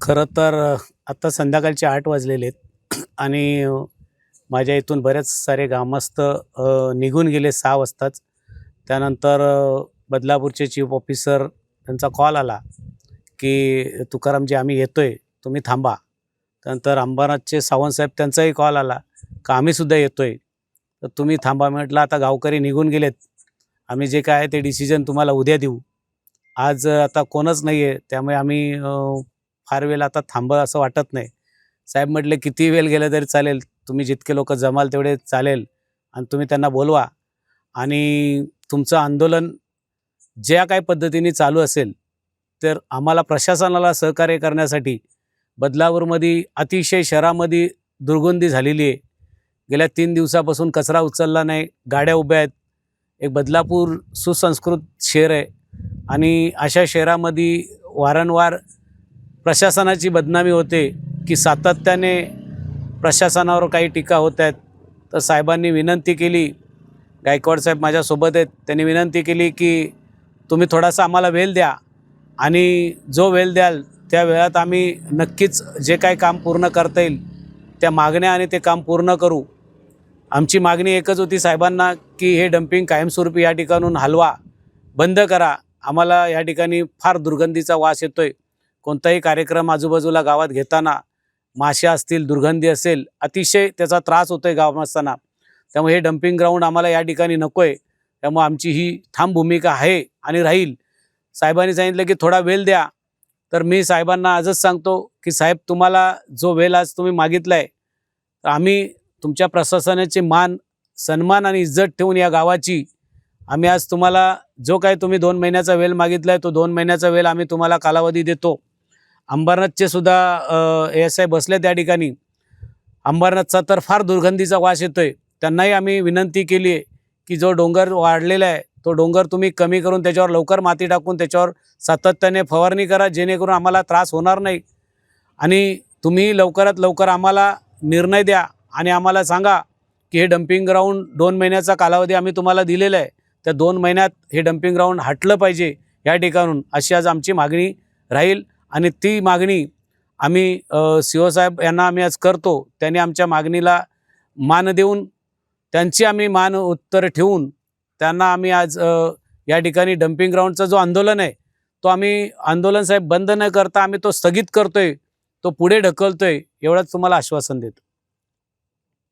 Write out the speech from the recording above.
खरं तर आता संध्याकाळचे 8 वाजलेले आहेत आणि माझ्या इथून बरेच सारे ग्रामस्थ निघून गेले 6 वाजताच. त्यानंतर बदलापूरचे चीफ ऑफिसर त्यांचा कॉल आला की तुकारामजी आम्ही येतोय, तुम्ही थांबा. त्यानंतर अंबरनाथचे सावंतसाहेब त्यांचाही कॉल आला का आम्हीसुद्धा येतोय, तर तुम्ही थांबा. म्हटलं आता गावकरी निघून गेलेत, आम्ही जे काय आहे ते डिसिजन तुम्हाला उद्या देऊ. आज आता कोणच नाही आहे, त्यामुळे आम्ही फार वेळ आता थांबं असं वाटत नाही. साहेब म्हटले किती वेळ गेलं तरी चालेल, तुम्ही जितके लोक जमाल तेवढे चालेल आणि तुम्ही त्यांना बोलवा आणि तुमचं आंदोलन ज्या काही पद्धतीने चालू असेल तर आम्हाला प्रशासनाला सहकार्य करण्यासाठी बदलापूरमध्ये अतिशय शहरामध्ये दुर्गंधी झालेली आहे. गेल्या 3 दिवसापासून कचरा उचलला नाही, गाड्या उभ्या आहेत. एक बदलापूर सुसंस्कृत शहर आहे आणि अशा शहरामध्ये वारंवार प्रशासनाची बदनामी होते की सातत्याने प्रशासनावर काही टीका होत आहेत. तर साहेबांनी विनंती केली, गायकवाड साहेब माझ्यासोबत आहेत, त्यांनी विनंती केली की तुम्ही थोडासा आम्हाला वेळ द्या आणि जो वेळ द्याल त्या वेळात आम्ही नक्कीच जे काही काम पूर्ण करता येईल त्या मागण्या आणि ते काम पूर्ण करू. आमची मागणी एकच होती साहेबांना की हे डम्पिंग कायमस्वरूपी या ठिकाणून हलवा, बंद करा. आम्हाला या ठिकाणी फार दुर्गंधीचा वास येतोय. कोणताही कार्यक्रम आजूबाजूला गावात घेताना माश्या असतील, दुर्गंधी असेल, अतिशय त्याचा त्रास होतोय गावात. त्यामुळे हे डम्पिंग ग्राउंड आम्हाला या ठिकाणी नको आहे. त्यामुळे आमची ही ठाम भूमिका आहे आणि राहील. साहेबांनी सांगितलं की थोडा वेळ द्या. तर मी साहेबांना आजच सांगतो की साहेब, तुम्हाला जो वेळ आज तुम्ही मागितला आहे, तर आम्ही तुमच्या प्रशासनाचे मान, सन्मान आणि इज्जत ठेवून या गावाची आम्ही आज तुम्हाला जो काही तुम्ही 2 महिन्याचा वेळ मागितला आहे तो 2 महिन्याचा वेळ आम्ही तुम्हाला कालावधी देतो. अंबरनाथचे सुद्धा ASI बसले त्या ठिकाणी. अंबरनाथचा तर फार दुर्गंधीचा वास येतोय. त्यांनाही आम्ही विनंती केली आहे की जो डोंगर वाढलेला आहे तो डोंगर तुम्ही कमी करून त्याच्यावर लवकर माती टाकून त्याच्यावर सातत्याने फवारणी करा, जेणेकरून आम्हाला त्रास होणार नाही. आणि तुम्ही लवकरात लवकर आम्हाला निर्णय द्या आणि आम्हाला सांगा की हे डम्पिंग ग्राउंड 2 महिन्याचा कालावधी आम्ही तुम्हाला दिलेला आहे, त्या 2 महिन्यात हे डम्पिंग ग्राउंड हटलं पाहिजे या ठिकाणून, अशी आज आमची मागणी राहील. आणि ती मागणी आम्ही CO साहेब यांना आम्ही आज करतो. त्यांनी आमच्या मागणीला मान देऊन, त्यांची आम्ही मान उत्तर ठेवून त्यांना आम्ही आज या ठिकाणी डम्पिंग ग्राउंडचा जो आंदोलन आहे तो आम्ही आंदोलन साहेब बंद न करता आम्ही तो स्थगित करतोय, तो पुढे ढकलतोय, एवढंच तुम्हाला आश्वासन देतो.